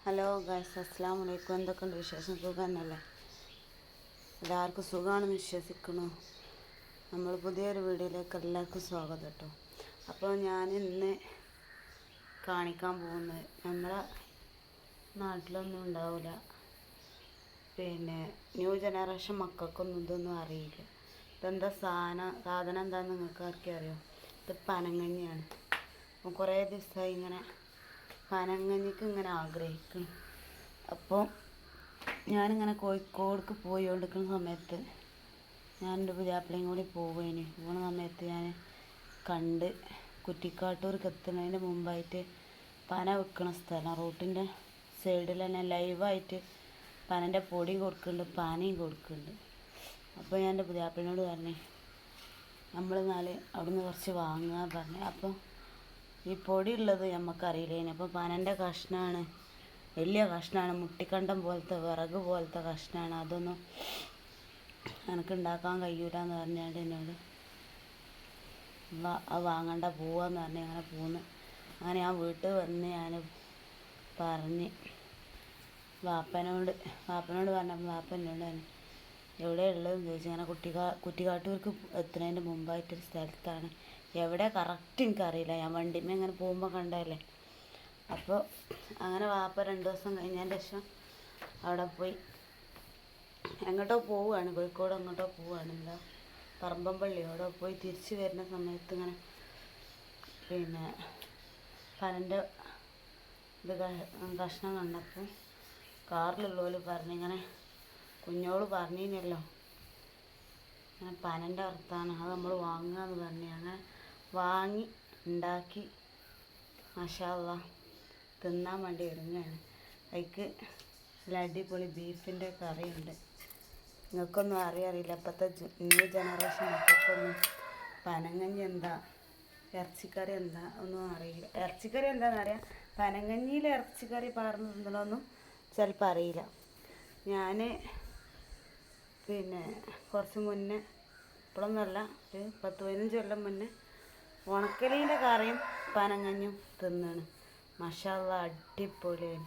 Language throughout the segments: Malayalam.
ഹലോ ഗൈസ്, അസ്സലാമു അലൈക്കും. എന്തൊക്കെയുണ്ട് വിശേഷം? സുഖം തന്നെയല്ലേ? എല്ലാവർക്കും സുഖമാണെന്ന് വിശ്വസിക്കുന്നു. നമ്മൾ പുതിയൊരു വീഡിയോയിലേക്ക് എല്ലാവർക്കും സ്വാഗതം കേട്ടോ. അപ്പോൾ ഞാൻ ഇന്ന് കാണിക്കാൻ പോകുന്നത് നമ്മളെ നാട്ടിലൊന്നും ഉണ്ടാവില്ല, പിന്നെ ന്യൂ ജനറേഷൻ മക്കൾക്കൊന്നും ഇതൊന്നും അറിയില്ല. ഇതെന്താ സാധനം എന്താണെന്ന് നിങ്ങൾക്ക് ആർക്കും അറിയാം? ഇത് പനങ്കഞ്ഞിയാണ്. അപ്പം കുറേ ദിവസമായി ഇങ്ങനെ പനങ്കഞ്ഞിക്ക് ഇങ്ങനെ ആഗ്രഹിക്കണം. അപ്പോൾ ഞാനിങ്ങനെ കോഴിക്കോടേക്ക് പോയിക്കൊണ്ടിരിക്കുന്ന സമയത്ത് ഞാൻ എൻ്റെ പുതിയാപ്പിളയും കൂടി പോകുന്ന സമയത്ത് ഞാൻ കണ്ട് കുറ്റിക്കാട്ടൂർക്ക് എത്തുന്നതിന് മുമ്പായിട്ട് പന വെക്കണ സ്ഥലം റൂട്ടിൻ്റെ സൈഡിൽ തന്നെ ലൈവായിട്ട് പനൻ്റെ പൊടി കൊടുക്കുന്നുണ്ട്, പാനയും കൊടുക്കുന്നുണ്ട്. അപ്പോൾ ഞാൻ എൻ്റെ പുതിയാപ്പിളിനോട് പറഞ്ഞു നമ്മൾ അവിടുന്ന് കുറച്ച് വാങ്ങുക പറഞ്ഞു. അപ്പോൾ ഈ പൊടി ഉള്ളത് നമുക്കറിയില്ലേന്. അപ്പോൾ പനൻ്റെ കഷ്ണമാണ്, വലിയ കഷ്ണമാണ്, മുട്ടിക്കണ്ടം പോലത്തെ വിറക് പോലത്തെ കഷ്ണമാണ്. അതൊന്നും എനിക്ക് ഉണ്ടാക്കാൻ കഴിയൂല എന്ന് പറഞ്ഞാൽ എന്നോട് അത് വാങ്ങണ്ട പോവാന്ന് പറഞ്ഞ് അങ്ങനെ പോന്ന്. അങ്ങനെ ഞാൻ വീട്ടിൽ വന്ന് ഞാൻ പറഞ്ഞ് വാപ്പനോട് പറഞ്ഞപ്പോൾ വാപ്പ എന്നോട് തന്നെ എവിടെയുള്ളതെന്ന് ചോദിച്ചു. അങ്ങനെ കുറ്റിക്കാട്ടൂർക്ക് എത്തുന്നതിൻ്റെ മുമ്പായിട്ടൊരു സ്ഥലത്താണ്. എവിടെ കറക്റ്റ് എനിക്കറിയില്ല, ഞാൻ വണ്ടിമേ അങ്ങനെ പോകുമ്പോൾ കണ്ടതല്ലേ. അപ്പോൾ അങ്ങനെ വാപ്പ 2 ദിവസം കഴിഞ്ഞതിൻ്റെ ശേഷം അവിടെ പോയി എങ്ങോട്ടോ പോവുകയാണ്, കോഴിക്കോട് എങ്ങോട്ടോ പോവുകയാണ്, എന്താ പറമ്പമ്പള്ളി അവിടെ പോയി തിരിച്ച് വരുന്ന സമയത്ത് ഇങ്ങനെ പിന്നെ പനൻ്റെ ഇത് കഷ്ണം കണ്ടപ്പോൾ കാറിലുള്ളവർ പറഞ്ഞിങ്ങനെ കുഞ്ഞോള് പറഞ്ഞില്ലല്ലോ അങ്ങനെ പനൻ്റെ അർത്ഥമാണ്, അത് നമ്മൾ വാങ്ങുക എന്ന് പറഞ്ഞു. അങ്ങനെ വാങ്ങി ഉണ്ടാക്കി മാഷാ അല്ലാഹ് തിന്നാൻ വേണ്ടി ഒരുങ്ങുകയാണ്. അതിക്ക് നല്ല അടിപൊളി ബീഫിൻ്റെ കറിയുണ്ട്. നിങ്ങൾക്കൊന്നും അറിയില്ല, ഇപ്പോഴത്തെ ന്യൂ ജനറേഷൻ മക്കൾക്കൊന്നും പനങ്കഞ്ഞി എന്താ, ഇറച്ചിക്കറി എന്താ ഒന്നും അറിയില്ല. ഇറച്ചിക്കറി എന്താണെന്നറിയാം, പനങ്കഞ്ഞിയിൽ ഇറച്ചിക്കറി പാർന്ന് തിന്നണമെന്നും ചിലപ്പോൾ അറിയില്ല. ഞാൻ പിന്നെ കുറച്ച് മുന്നേ, ഇപ്പോഴൊന്നുമല്ല, ഒരു 10-15 കൊല്ലം മുന്നേ ഉണക്കലീൻ്റെ കറിയും പനങ്കഞ്ഞും തിന്നാണ്. മാഷാ അല്ലാഹ് അടിപൊളിയാണ്.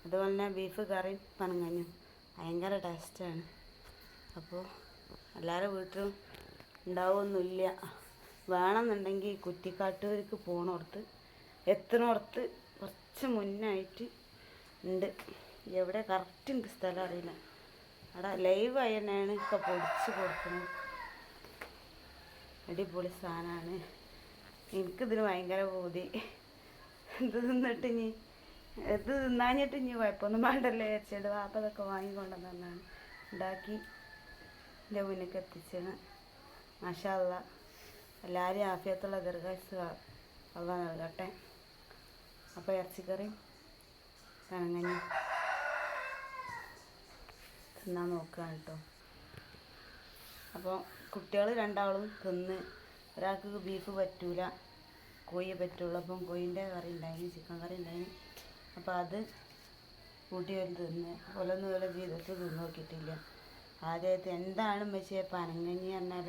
അതുപോലെ തന്നെ ബീഫ് കറിയും പനങ്കഞ്ഞും ഭയങ്കര ടേസ്റ്റാണ്. അപ്പോൾ എല്ലാവരും വീട്ടിലും ഉണ്ടാവുമൊന്നുമില്ല, വേണമെന്നുണ്ടെങ്കിൽ കുറ്റിക്കാട്ടൂർക്ക് പോകണോടത്ത് എത്തണോടത്ത് കുറച്ച് മുന്നായിട്ട് ഉണ്ട്. എവിടെ കറക്റ്റ് എനിക്ക് സ്ഥലം അറിയില്ല. അവിടെ ലൈവായി തന്നെയാണ് ഇപ്പോൾ പൊടിച്ച് കൊടുക്കുന്നത്. അടിപൊളി സാധനമാണ്. എനിക്കിതിന് ഭയങ്കര പൂതി. ഇത് തിന്നിട്ട് ഇത് തിന്നാഞ്ഞിട്ട് കുഴപ്പമൊന്നും വേണ്ടല്ലേ വിചാരിച്ചിട്ട് വാപ്പ ഇതൊക്കെ വാങ്ങിക്കൊണ്ടുവന്നാണ് ഉണ്ടാക്കി എൻ്റെ മുന്നിലേക്ക് എത്തിച്ചത്. മാഷാ അല്ലാഹ് എല്ലാവരും ആഫിയത്തുള്ള ദീർഘായുസ്സ് അല്ലാഹ് നൽകട്ടെ. അപ്പോൾ ഇറച്ചിക്കറിയും പനങ്കഞ്ഞി തിന്നാൻ നോക്കുകയാണ് കേട്ടോ. അപ്പോൾ കുട്ടികൾ 2 തിന്ന്, ഒരാൾക്ക് ബീഫ് പറ്റൂല, കോഴി പറ്റുള്ളൂ. അപ്പം കോഴീൻ്റെ കറി ഉണ്ടായിന്, ചിക്കൻ കറി ഉണ്ടായിന്. അപ്പോൾ അത് കൂട്ടി ഒരു തിന്ന്. ഓലൊന്നും ഓരോ ജീവിതത്തിൽ തിന്ന് നോക്കിയിട്ടില്ല. ആദ്യമായിട്ട് എന്താണ് വെച്ചാൽ പനങ്കഞ്ഞി പറഞ്ഞാൽ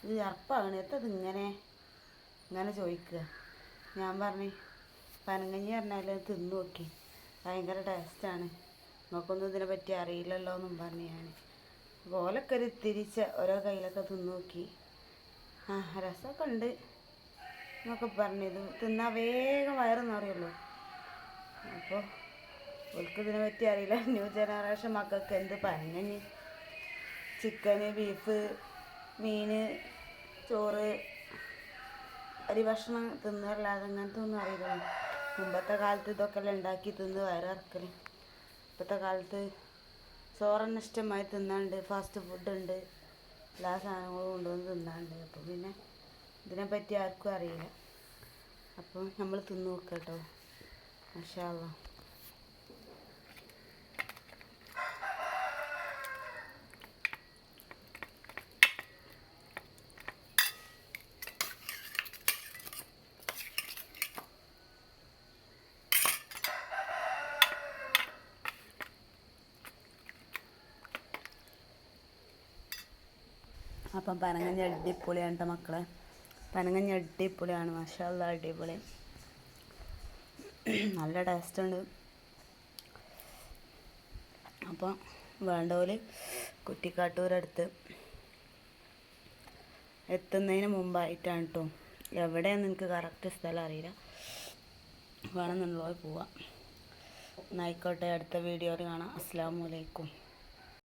ഇത് അർപ്പാണ്, എത്തത് ഇങ്ങനെ ചോദിക്കുക. ഞാൻ പറഞ്ഞു പനങ്കഞ്ഞി പറഞ്ഞാൽ തിന്ന് നോക്കി, ഭയങ്കര ടേസ്റ്റാണ്, നമുക്കൊന്നും ഇതിനെ പറ്റി അറിയില്ലല്ലോ എന്നും പറഞ്ഞു ഞാൻ. ഓലൊക്കെ ഒരു തിരിച്ച ഓരോ കയ്യിലൊക്കെ തിന്ന് നോക്കി, രസമൊക്കെ ഉണ്ട് എന്നൊക്കെ പറഞ്ഞു. ഇത് തിന്നാൽ വേഗം വയറ് നിറയുള്ളൂ. അപ്പോൾ ഓൾക്ക് ഇതിനെ പറ്റി അറിയില്ല. ന്യൂ ജനറേഷൻ മക്കൾക്ക് എന്ത് പനങ്കഞ്ഞി, ചിക്കന്, ബീഫ്, മീൻ, ചോറ്, അരി ഭക്ഷണം തിന്നല്ലാതെ അങ്ങനത്തെ ഒന്നും അറിയില്ല. മുമ്പത്തെ കാലത്ത് ഇതൊക്കെ എല്ലാം ഉണ്ടാക്കി തിന്ന് വയറിറക്കൽ. ഇപ്പോഴത്തെ കാലത്ത് ചോറന്നെ ഇഷ്ടമായി തിന്നാണ്ട്, ഫാസ്റ്റ് ഫുഡുണ്ട്, എല്ലാ സാധനങ്ങളും കൊണ്ടുവന്ന് തിന്നാണ്ട്. അപ്പോൾ പിന്നെ ഇതിനെപ്പറ്റി ആർക്കും അറിയില്ല. അപ്പോൾ നമ്മൾ തിന്ന് നോക്കാം കേട്ടോ. മാഷാ അല്ലാഹ്. അപ്പം പനങ്കഞ്ഞി അടിപൊളിയാണ് കേട്ടോ മക്കളെ. പനങ്കഞ്ഞി അടിപൊളിയാണ്, മാഷാ അല്ലാഹ് അടിപൊളി, നല്ല ടേസ്റ്റ് ഉണ്ട്. അപ്പോൾ വേണ്ടവർ കുറ്റിക്കാട്ടൂരടുത്ത് എത്തുന്നതിന് മുമ്പായിട്ടാണ് കേട്ടോ. എവിടെയാണെന്ന് എനിക്ക് കറക്റ്റ് സ്ഥലം അറിയില്ല. വേണമെന്നുള്ളവർ പോവാം. എന്നായിക്കോട്ടെ, അടുത്ത വീഡിയോയിൽ കാണാം. അസ്സലാമു അലൈക്കും.